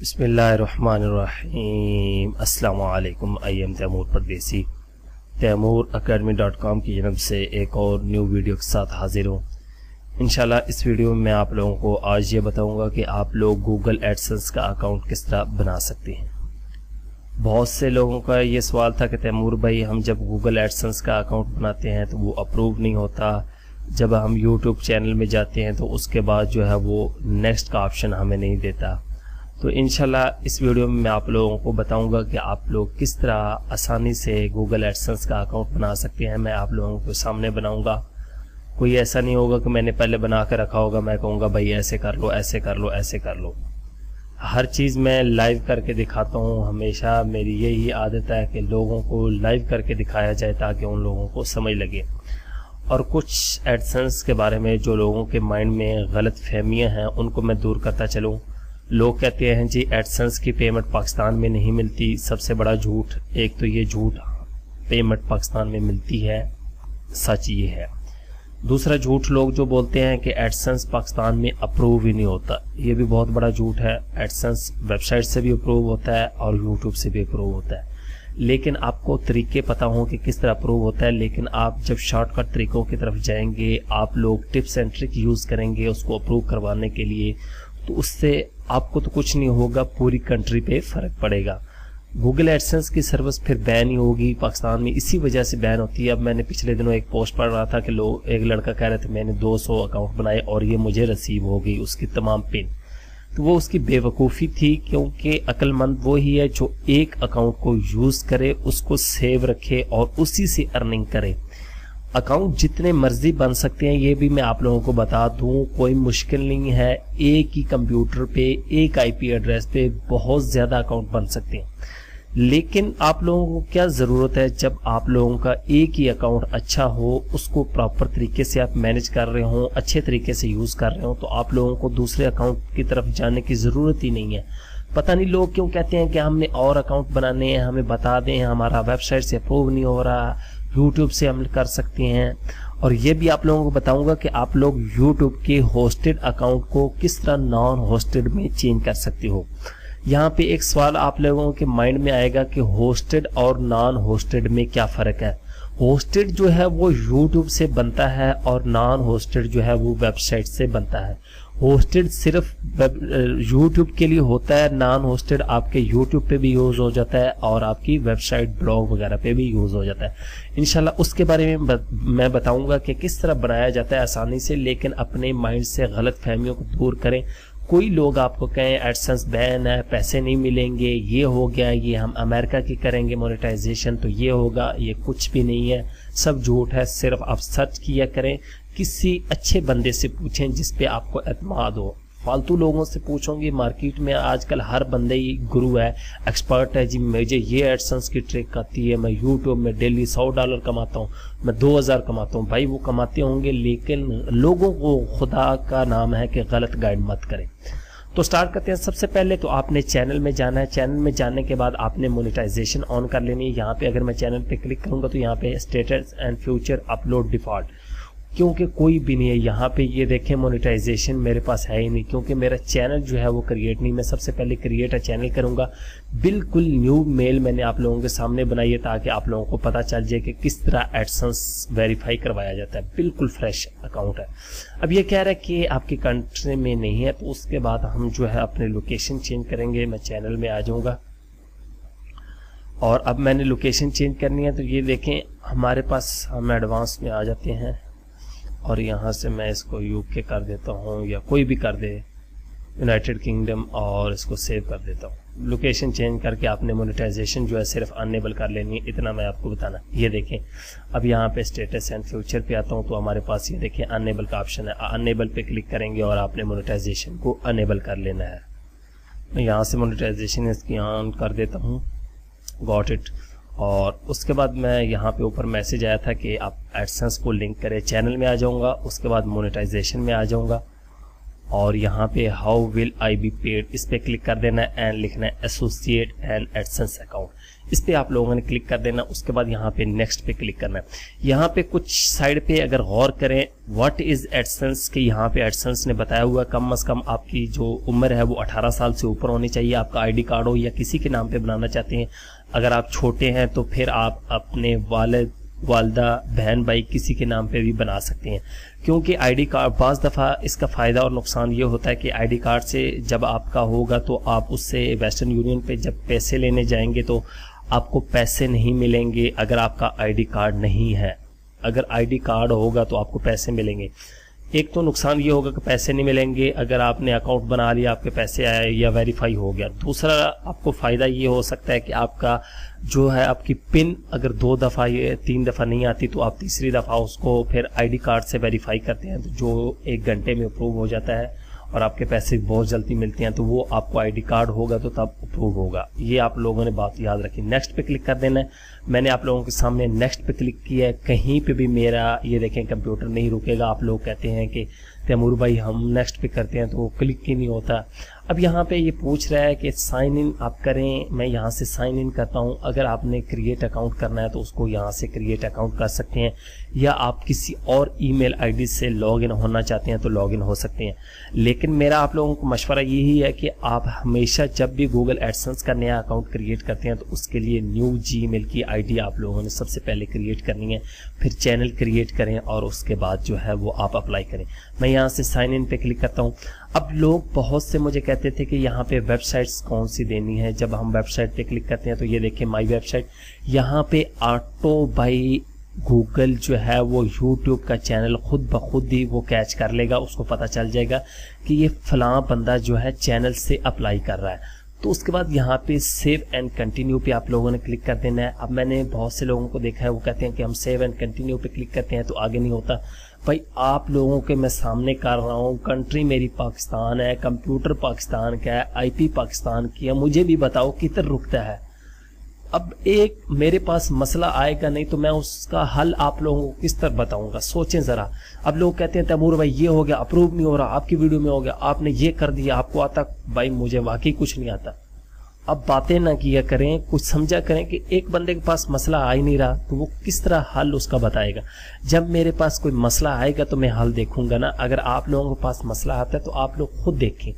बिस्मिल्लाहिर्रहमानिर्रहीम। अस्सलाम वालेकुम। आई एम तैमूर परदेसी। तैमूरacademy.com की जानब से एक और न्यू वीडियो के साथ हाजिर हूँ। इंशाल्लाह इस वीडियो में मैं आप लोगों को आज ये बताऊंगा कि आप लोग गूगल एडसेंस का अकाउंट किस तरह बना सकते हैं। बहुत से लोगों का ये सवाल था कि तैमूर भाई, हम जब गूगल एडसेंस का अकाउंट बनाते हैं तो वो अप्रूव नहीं होता, जब हम यूट्यूब चैनल में जाते हैं तो उसके बाद जो है वो नेक्स्ट का ऑप्शन हमें नहीं देता। तो इंशाल्लाह इस वीडियो में मैं आप लोगों को बताऊंगा कि आप लोग किस तरह आसानी से गूगल एडसेंस का अकाउंट बना सकते हैं। मैं आप लोगों को सामने बनाऊंगा। कोई ऐसा नहीं होगा कि मैंने पहले बना कर रखा होगा, मैं कहूँगा भाई ऐसे कर लो, ऐसे कर लो, ऐसे कर लो। हर चीज़ मैं लाइव करके दिखाता हूँ। हमेशा मेरी यही आदत है कि लोगों को लाइव करके दिखाया जाए ताकि उन लोगों को समझ लगे। और कुछ एडसेंस के बारे में जो लोगों के माइंड में गलत फहमियाँ हैं उनको मैं दूर करता चलूँ। लोग कहते हैं जी एडसेंस की पेमेंट पाकिस्तान में नहीं मिलती। सबसे बड़ा झूठ, एक तो ये झूठ, पेमेंट पाकिस्तान में मिलती है, सच ये है। दूसरा झूठ लोग जो बोलते हैं कि एडसेंस पाकिस्तान में अप्रूव ही नहीं होता, ये भी बहुत बड़ा झूठ है। एडसेंस वेबसाइट से भी अप्रूव होता है और यूट्यूब से भी अप्रूव होता है, लेकिन आपको तरीके पता हो कि किस तरह अप्रूव होता है। लेकिन आप जब शॉर्टकट तरीकों की तरफ जाएंगे, आप लोग टिप्स एंड ट्रिक यूज़ करेंगे उसको अप्रूव करवाने के लिए, तो उससे आपको तो कुछ नहीं होगा, पूरी कंट्री पे फ़र्क पड़ेगा। गूगल एडसेंस की सर्विस फिर बैन ही होगी पाकिस्तान में, इसी वजह से बैन होती है। अब मैंने पिछले दिनों एक पोस्ट पढ़ रहा था कि लोग, एक लड़का कह रहे थे मैंने 200 अकाउंट बनाए और ये मुझे रिसीव हो गई उसकी तमाम पिन। तो वो उसकी बेवकूफ़ी थी, क्योंकि अक्लमंद वो ही है जो एक अकाउंट को यूज़ करे, उसको सेव रखे और उसी से अर्निंग करे। अकाउंट जितने मर्जी बन सकते हैं, ये भी मैं आप लोगों को बता दूं, कोई मुश्किल नहीं है। एक ही कंप्यूटर पे, एक आईपी एड्रेस पे बहुत ज़्यादा अकाउंट बन सकते हैं। लेकिन आप लोगों को क्या ज़रूरत है, जब आप लोगों का एक ही अकाउंट अच्छा हो, उसको प्रॉपर तरीके से आप मैनेज कर रहे हो, अच्छे तरीके से यूज़ कर रहे हो, तो आप लोगों को दूसरे अकाउंट की तरफ जाने की ज़रूरत ही नहीं है। पता नहीं लोग क्यों कहते हैं कि हमने और अकाउंट बनाने हैं, हमें बता दें, हमारा वेबसाइट से अप्रूव नहीं हो रहा, यूट्यूब से हम कर सकते हैं। और ये भी आप लोगों को बताऊंगा कि आप लोग यूट्यूब के होस्टेड अकाउंट को किस तरह नॉन होस्टेड में चेंज कर सकते हो। यहाँ पे एक सवाल आप लोगों के माइंड में आएगा कि होस्टेड और नॉन होस्टेड में क्या फ़र्क है। होस्टेड जो है वो यूट्यूब से बनता है और नॉन होस्टेड जो है वो वेबसाइट से बनता है। होस्टेड सिर्फ यूट्यूब के लिए होता है, नॉन होस्टेड आपके यूट्यूब पे भी यूज़ हो जाता है और आपकी वेबसाइट, ब्लॉग वगैरह पे भी यूज़ हो जाता है। इंशाल्लाह उसके बारे में मैं बताऊंगा कि किस तरह बनाया जाता है आसानी से। लेकिन अपने माइंड से गलत फहमियों को दूर करें। कोई लोग आपको कहें एडसेंस बैन है, पैसे नहीं मिलेंगे, ये हो गया, ये हम अमेरिका की करेंगे मोनेटाइजेशन तो ये होगा, ये कुछ भी नहीं है, सब झूठ है। सिर्फ आप सर्च किया करें, किसी अच्छे बंदे से पूछें जिस पे आपको एतमाद हो। फालतू लोगों से पूछोगे, मार्केट में आजकल हर बंदे ही गुरु है, एक्सपर्ट है जी, मुझे ये एडसेंस की ट्रिक आती है, मैं यूट्यूब में डेली $100 कमाता हूँ, मैं 2000 कमाता हूँ। भाई वो कमाते होंगे, लेकिन लोगों को खुदा का नाम है कि गलत गाइड मत करें। तो स्टार्ट करते हैं। सबसे पहले तो आपने चैनल में जाना है। चैनल में जाने के बाद आपने मोनेटाइजेशन ऑन कर लेनी है। यहाँ पे अगर मैं चैनल पे क्लिक करूँगा तो यहाँ पे status and future upload default, क्योंकि कोई भी नहीं है यहाँ पे। ये देखें मोनेटाइजेशन मेरे पास है ही नहीं, क्योंकि मेरा चैनल जो है वो क्रिएट नहीं। मैं सबसे पहले क्रिएट अ चैनल करूँगा। बिल्कुल न्यू मेल मैंने आप लोगों के सामने बनाई है ताकि आप लोगों को पता चल जाए कि किस तरह एडसेंस वेरीफाई करवाया जाता है। बिल्कुल फ्रेश अकाउंट है। अब ये कह रहा है कि आपकी कंट्री में नहीं है, तो उसके बाद हम जो है अपने लोकेशन चेंज करेंगे। मैं चैनल में आ जाऊँगा और अब मैंने लोकेशन चेंज करनी है। तो ये देखें हमारे पास, हम एडवांस में आ जाते हैं और यहाँ से मैं इसको यूके कर देता हूँ या कोई भी कर दे, यूनाइटेड किंगडम, और इसको सेव कर देता हूँ। लोकेशन चेंज करके आपने मोनेटाइजेशन जो है सिर्फ अनेबल कर लेनी है, इतना मैं आपको बताना। ये देखें अब यहाँ पे स्टेटस एंड फ्यूचर पे आता हूँ तो हमारे पास ये देखें अनेबल का ऑप्शन है। अनेबल पे क्लिक करेंगे और आपने मोनेटाइजेशन को अनेबल कर लेना है। मैं यहाँ से मोनेटाइजेशन इसकी ऑन कर देता हूँ, गॉट इट। और उसके बाद मैं यहाँ पे ऊपर मैसेज आया था कि आप एडसेंस को लिंक करें। चैनल में आ जाऊँगा, उसके बाद मोनेटाइजेशन में आ जाऊँगा और यहाँ पे how will I be paid इस पे क्लिक कर देना है एंड लिखना है एसोसिएट एंड एडसेंस अकाउंट, इस पे आप लोगों ने क्लिक कर देना। उसके बाद यहाँ पे नेक्स्ट पे क्लिक करना है। यहाँ पे कुछ साइड पे अगर गौर करें व्हाट इज एडसेंस के, यहाँ पे एडसेंस ने बताया हुआ कम से कम आपकी जो उम्र है वो 18 साल से ऊपर होनी चाहिए, आपका आईडी कार्ड हो या किसी के नाम पे बनाना चाहते हैं। अगर आप छोटे हैं तो फिर आप अपने वालिद वालदा बहन भाई किसी के नाम पे भी बना सकते हैं, क्योंकि आईडी कार्ड बाज़ दफ़ा इसका फ़ायदा और नुकसान ये होता है कि आईडी कार्ड से जब आपका होगा तो आप उससे वेस्टर्न यूनियन पे जब पैसे लेने जाएंगे तो आपको पैसे नहीं मिलेंगे अगर आपका आईडी कार्ड नहीं है। अगर आईडी कार्ड होगा तो आपको पैसे मिलेंगे। एक तो नुकसान ये होगा कि पैसे नहीं मिलेंगे अगर आपने अकाउंट बना लिया, आपके पैसे आए या वेरीफाई हो गया। दूसरा आपको फ़ायदा ये हो सकता है कि आपका जो है आपकी पिन अगर 2 दफ़ा या 3 दफ़ा नहीं आती तो आप तीसरी दफ़ा उसको फिर आईडी कार्ड से वेरीफाई करते हैं तो जो 1 घंटे में अप्रूव हो जाता है और आपके पैसे बहुत जल्दी मिलते हैं, तो वो आपको आईडी कार्ड होगा तो तब अप्रूव होगा। ये आप लोगों ने बात याद रखी। नेक्स्ट पे क्लिक कर देना है। मैंने आप लोगों के सामने नेक्स्ट पे क्लिक किया है, कहीं पे भी मेरा ये देखें कंप्यूटर नहीं रुकेगा। आप लोग कहते हैं कि तैमूर भाई हम नेक्स्ट पे करते हैं तो वो क्लिक ही नहीं होता। अब यहाँ पे ये पूछ रहा है कि साइन इन आप करें, मैं यहाँ से साइन इन करता हूँ। अगर आपने क्रिएट अकाउंट करना है तो उसको यहाँ से क्रिएट अकाउंट कर सकते हैं, या आप किसी और ईमेल आईडी से लॉगिन होना चाहते हैं तो लॉगिन हो सकते हैं। लेकिन मेरा आप लोगों को मशवरा यही है कि आप हमेशा जब भी गूगल एडसेंस का नया अकाउंट क्रिएट करते हैं तो उसके लिए न्यू जीमेल की आईडी आप लोगों ने सबसे पहले क्रिएट करनी है, फिर चैनल क्रिएट करें और उसके बाद जो है वो आप अप्लाई करें। मैं यहाँ से साइन इन पे क्लिक करता हूँ। अब लोग बहुत से मुझे कहते थे कि यहाँ पे वेबसाइट्स कौन सी देनी है। जब हम वेबसाइट पे क्लिक करते हैं तो ये देखिए माई वेबसाइट, यहाँ पे ऑटो बाई गूगल जो है वो यूट्यूब का चैनल खुद ब खुद ही वो कैच कर लेगा, उसको पता चल जाएगा कि ये फलां बंदा जो है चैनल से अप्लाई कर रहा है। तो उसके बाद यहाँ पे सेव एंड कंटिन्यू पे आप लोगों ने क्लिक कर देना है। अब मैंने बहुत से लोगों को देखा है वो कहते हैं कि हम सेव एंड कंटिन्यू पे क्लिक करते हैं तो आगे नहीं होता। भाई आप लोगों के मैं सामने कर रहा हूँ, कंट्री मेरी पाकिस्तान है, कंप्यूटर पाकिस्तान का है, आईपी पाकिस्तान की है, मुझे भी बताओ किधर रुकता है। अब एक मेरे पास मसला आएगा नहीं तो मैं उसका हल आप लोगों को किस तरह बताऊंगा, सोचें ज़रा। अब लोग कहते हैं तैमूर भाई ये हो गया, अप्रूव नहीं हो रहा, आपकी वीडियो में हो गया, आपने ये कर दिया, आपको आता। भाई मुझे वाकई कुछ नहीं आता। अब बातें ना किया करें, कुछ समझा करें कि एक बंदे के पास मसला आ ही नहीं रहा तो वो किस तरह हल उसका बताएगा। जब मेरे पास कोई मसला आएगा तो मैं हल देखूंगा ना। अगर आप लोगों के पास मसला आता है तो आप लोग खुद देखें।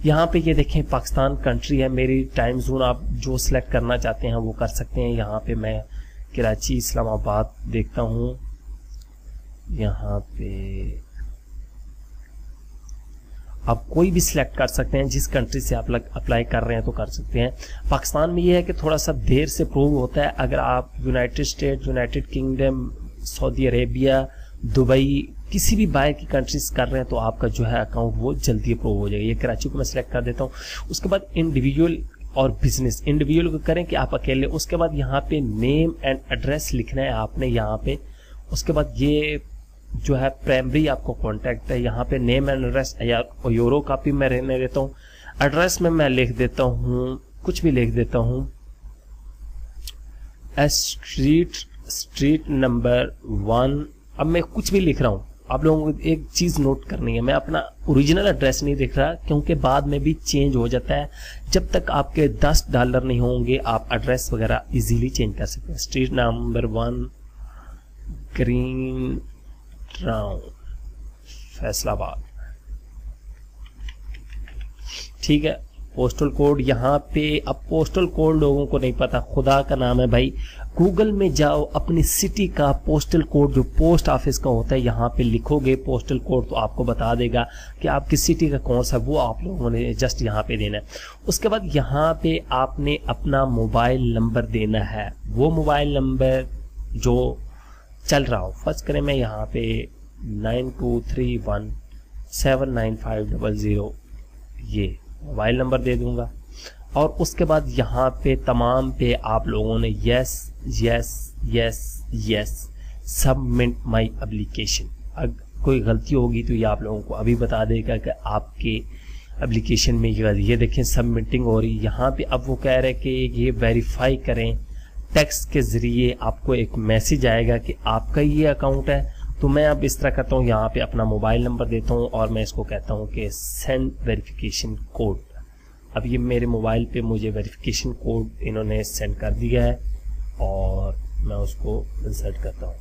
यहाँ पे ये देखें पाकिस्तान कंट्री है, मेरी टाइम जोन आप जो सिलेक्ट करना चाहते हैं वो कर सकते हैं। यहाँ पे मैं कराची इस्लामाबाद देखता हूँ। यहाँ पे आप कोई भी सिलेक्ट कर सकते हैं, जिस कंट्री से आप अप्लाई कर रहे हैं तो कर सकते हैं। पाकिस्तान में ये है कि थोड़ा सा देर से प्रूव होता है। अगर आप United state, United kingdom, Saudi Arabia, Dubai, किसी भी बाहर की कंट्रीज कर रहे हैं तो आपका जो है अकाउंट वो जल्दी अप्रूव हो जाएगा। ये कराची को मैं सिलेक्ट कर देता हूँ। उसके बाद इंडिविजुअल और बिजनेस, इंडिविजुअल को करें कि आप अकेले। उसके बाद यहाँ पे नेम एंड एड्रेस लिखना है आपने यहाँ पे। उसके बाद ये जो है प्राइमरी आपको कॉन्टैक्ट है, यहाँ पे नेम एंड एड्रेस या यूरो कॉपी में रहने देता हूँ। एड्रेस में मैं लिख देता हूँ, कुछ भी लिख देता हूँ, स्ट्रीट नंबर 1। अब मैं कुछ भी लिख रहा हूँ। आप लोगों को एक चीज़ नोट करनी है, मैं अपना ओरिजिनल एड्रेस नहीं दिख रहा क्योंकि बाद में भी चेंज हो जाता है। जब तक आपके $10 नहीं होंगे आप एड्रेस वगैरह इजीली चेंज कर सकते हैं। Street number 1 green town Faisalabad, ठीक है। पोस्टल कोड यहाँ पे, अब पोस्टल कोड लोगों को नहीं पता, खुदा का नाम है भाई, गूगल में जाओ, अपनी सिटी का पोस्टल कोड जो पोस्ट ऑफिस का होता है यहाँ पे लिखोगे पोस्टल कोड तो आपको बता देगा कि आपकी सिटी का कौन सा, वो आप लोगों ने जस्ट यहाँ पे देना है। उसके बाद यहाँ पे आपने अपना मोबाइल नंबर देना है, वो मोबाइल नंबर जो चल रहा हो। फर्स्ट करें मैं यहाँ पे 9231795000 ये मोबाइल नंबर दे दूंगा। और उसके बाद यहाँ पे तमाम पे आप लोगों ने yes yes yes yes submit my application. अगर कोई गलती होगी तो ये आप लोगों को अभी बता देगा कि आपके एप्लीकेशन में ये देखें सबमिटिंग हो रही। यहाँ पे अब वो कह रहे हैं कि ये वेरीफाई करें, टेक्स्ट के ज़रिए आपको एक मैसेज आएगा कि आपका ये अकाउंट है तो मैं अब इस तरह करता हूँ, यहाँ पे अपना मोबाइल नंबर देता हूँ और मैं इसको कहता हूँ कि सेंड वेरिफिकेशन कोड। अब ये मेरे मोबाइल पे मुझे वेरिफिकेशन कोड इन्होंने सेंड कर दिया है और मैं उसको इंसर्ट करता हूँ।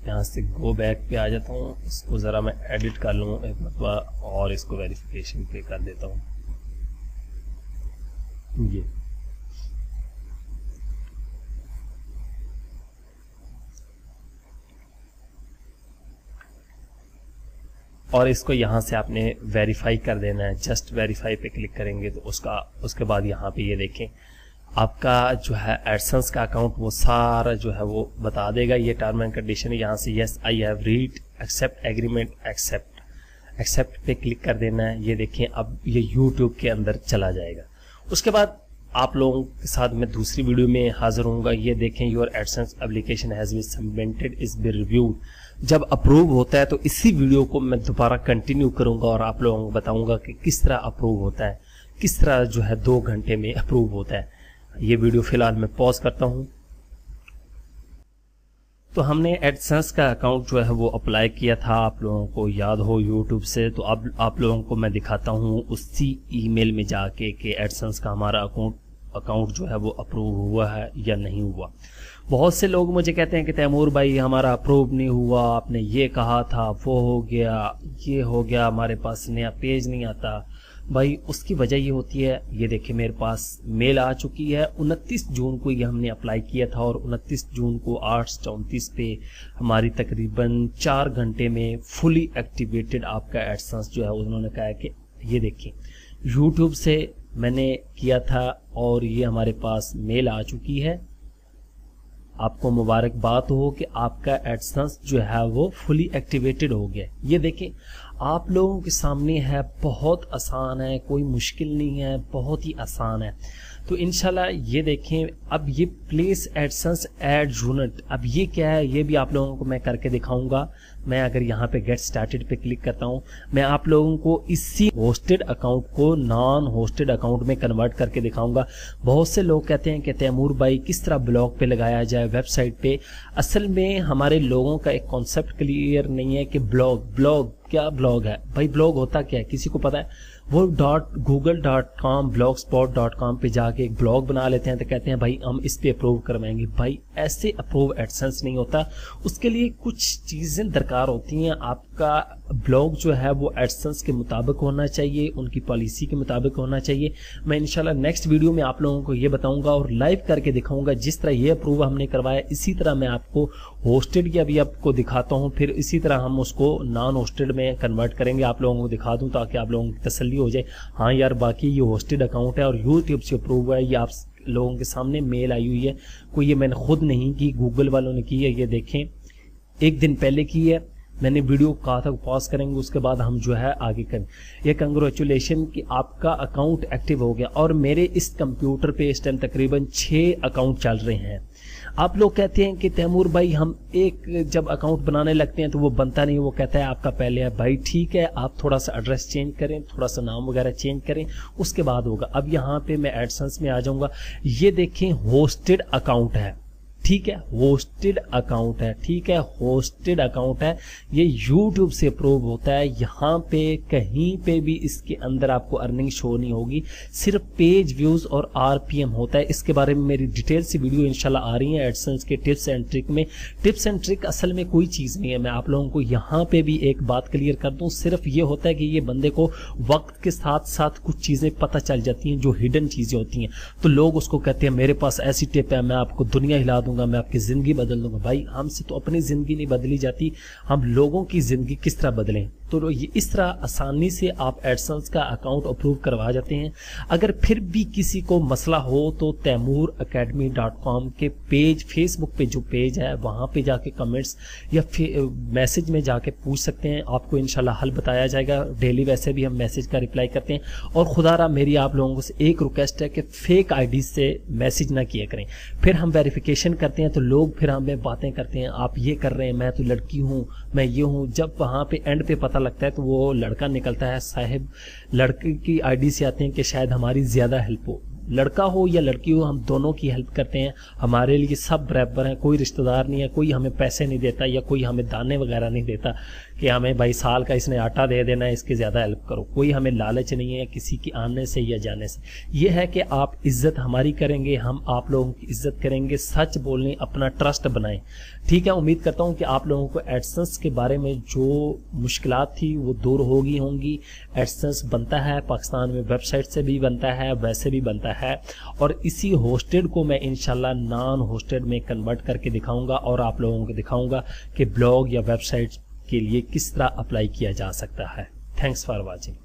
यहाँ से गो बैक पे आ जाता हूँ, इसको ज़रा मैं एडिट कर लूँ एक मरतबा और इसको वेरिफिकेशन पे कर देता हूँ। ये और इसको यहाँ से आपने वेरीफाई कर देना है। जस्ट वेरीफाई पे क्लिक करेंगे तो उसके बाद यहाँ पे ये देखें आपका जो है एडसेंस का अकाउंट वो सारा जो है वो बता देगा। ये टर्म एंड कंडीशन है, यहाँ से yes I have read, accept agreement, accept पे क्लिक कर देना है। ये देखें अब ये यूट्यूब के अंदर चला जाएगा। उसके बाद आप लोगों के साथ मैं दूसरी वीडियो में हाजिर होऊंगा। ये देखें your AdSense application has been submitted is be reviewed. जब अप्रूव होता है तो इसी वीडियो को मैं दोबारा कंटिन्यू करूंगा और आप लोगों को बताऊंगा कि किस तरह अप्रूव होता है, किस तरह जो है 2 घंटे में अप्रूव होता है। ये वीडियो फिलहाल मैं पॉज करता हूं। तो हमने एडसेंस का अकाउंट जो है वो अप्लाई किया था, आप लोगों को याद हो यूट्यूब से। तो अब आप लोगों को मैं दिखाता हूं उसी ईमेल में जाके कि एडसेंस का हमारा अकाउंट जो है वो अप्रूव हुआ है या नहीं हुआ। बहुत से लोग मुझे कहते हैं कि तैमूर भाई हमारा अप्रूव नहीं हुआ, आपने ये कहा था, वो हो गया, ये हो गया, हमारे पास नया पेज नहीं आता। भाई उसकी वजह ये होती है, ये देखिए मेरे पास मेल आ चुकी है। 29 जून को ये हमने अप्लाई किया था और 29 जून को 8:34 पे हमारी तकरीबन 4 घंटे में फुली एक्टिवेटेड आपका एडसेंस जो है उन्होंने कहा है कि ये देखिए यूट्यूब से मैंने किया था और ये हमारे पास मेल आ चुकी है। आपको मुबारकबाद हो कि आपका एडसेंस जो है वो फुली एक्टिवेटेड हो गया। ये देखें आप लोगों के सामने है, बहुत आसान है, कोई मुश्किल नहीं है, बहुत ही आसान है। तो इंशाल्लाह ये देखें अब ये प्लेस एडसेंस एड यूनिट, अब ये क्या है ये भी आप लोगों को मैं करके दिखाऊंगा। मैं अगर यहाँ पे गेट स्टार्टेड पे क्लिक करता हूँ, मैं आप लोगों को इसी होस्टेड अकाउंट को नॉन होस्टेड अकाउंट में कन्वर्ट करके दिखाऊंगा। बहुत से लोग कहते हैं कि तैमूर भाई किस तरह ब्लॉग पे लगाया जाए वेबसाइट पे। असल में हमारे लोगों का एक कॉन्सेप्ट क्लियर नहीं है कि ब्लॉग क्या ब्लॉग है। भाई ब्लॉग होता क्या है किसी को पता है? वो .google.com blogspot.com पे जाके एक ब्लॉग बना लेते हैं तो कहते हैं भाई हम इस पे अप्रूव करवाएंगे। भाई ऐसे अप्रूव एडसेंस नहीं होता, उसके लिए कुछ चीज़ें दरकार होती हैं। आपका ब्लॉग जो है वो एडसेंस के मुताबिक होना चाहिए, उनकी पॉलिसी के मुताबिक होना चाहिए। मैं इंशाल्लाह नेक्स्ट वीडियो में आप लोगों को ये बताऊंगा और लाइव करके दिखाऊंगा। जिस तरह ये अप्रूव हमने करवाया इसी तरह मैं आपको होस्टेड की अभी आपको दिखाता हूँ, फिर इसी तरह हम उसको नॉन होस्टेड में कन्वर्ट करेंगे, आप लोगों को दिखा दूँ ताकि आप लोगों की तसल्ली हो जाए। हाँ यार बाकी ये होस्टेड अकाउंट है और यूट्यूब से अप्रूव है। ये आप लोगों के सामने मेल आई हुई है, कोई ये मैंने खुद नहीं की, गूगल वालों ने की है। ये देखें 1 दिन पहले की है। मैंने वीडियो कहा था पॉज करेंगे, उसके बाद हम जो है आगे करें। ये कंग्रेचुलेशन कि आपका अकाउंट एक्टिव हो गया। और मेरे इस कंप्यूटर पे इस टाइम तकरीबन 6 अकाउंट चल रहे हैं। आप लोग कहते हैं कि तैमूर भाई हम एक जब अकाउंट बनाने लगते हैं तो वो बनता नहीं, वो कहता है आपका पहले है। भाई ठीक है, आप थोड़ा सा एड्रेस चेंज करें, थोड़ा सा नाम वगैरह चेंज करें, उसके बाद होगा। अब यहाँ पे मैं एडसेंस में आ जाऊंगा। ये देखें होस्टेड अकाउंट है, ठीक है, होस्टेड अकाउंट है, ठीक है, होस्टेड अकाउंट है। ये YouTube से अप्रूव होता है। यहाँ पे कहीं पे भी इसके अंदर आपको अर्निंग शो नहीं होगी, सिर्फ पेज व्यूज और RPM होता है। इसके बारे में मेरी डिटेल से वीडियो इंशाल्लाह आ रही है एडसेंस के टिप्स एंड ट्रिक में। टिप्स एंड ट्रिक असल में कोई चीज़ नहीं है। मैं आप लोगों को यहाँ पे भी एक बात क्लियर कर दूँ, सिर्फ ये होता है कि ये बंदे को वक्त के साथ साथ कुछ चीज़ें पता चल जाती हैं जो हिडन चीज़ें होती हैं। तो लोग उसको कहते हैं मेरे पास ऐसी टिप है, मैं आपको दुनिया हिला दूंगा, मैं आपकी जिंदगी बदल दूंगा। भाई हमसे तो अपनी जिंदगी नहीं बदली जाती, हम लोगों की जिंदगी किस तरह बदलें। तो ये इस तरह आसानी से आप एडसेंस का अकाउंट अप्रूव करवा जाते हैं। अगर फिर भी किसी को मसला हो तो taimooracademy.com के पेज, फेसबुक पे जो पेज है वहाँ पे जाके कमेंट्स या मैसेज में जाके पूछ सकते हैं, आपको इंशाल्लाह हल बताया जाएगा। डेली वैसे भी हम मैसेज का रिप्लाई करते हैं। और खुदारा मेरी आप लोगों से एक रिक्वेस्ट है कि फेक आईडी से मैसेज ना किया करें। फिर हम वेरिफिकेशन करते हैं तो लोग फिर हमें बातें करते हैं, आप ये कर रहे हैं, मैं तो लड़की हूँ, मैं ये हूँ। जब वहाँ पे एंड पे पता लगता है तो वो लड़का निकलता है, साहिब लड़के की आईडी से आते हैं कि शायद हमारी ज़्यादा हेल्प हो। लड़का हो या लड़की हो, हम दोनों की हेल्प करते हैं। हमारे लिए सब बराबर हैं, कोई रिश्तेदार नहीं है, कोई हमें पैसे नहीं देता या कोई हमें दाने वगैरह नहीं देता कि हमें भाई साल का इसने आटा दे देना है, इसकी ज़्यादा हेल्प करो। कोई हमें लालच नहीं है किसी की आने से या जाने से। ये है कि आप इज्जत हमारी करेंगे, हम आप लोगों की इज्जत करेंगे, सच बोलने, अपना ट्रस्ट बनाएं। ठीक है, उम्मीद करता हूँ कि आप लोगों को एडसेंस के बारे में जो मुश्किलात थी वो दूर होंगी। एडसेंस बनता है पाकिस्तान में, वेबसाइट से भी बनता है, वैसे भी बनता है, और इसी होस्टेड को मैं इंशाल्लाह नॉन होस्टेड में कन्वर्ट करके दिखाऊंगा और आप लोगों को दिखाऊंगा कि ब्लॉग या वेबसाइट के लिए किस तरह अप्लाई किया जा सकता है। Thanks for watching.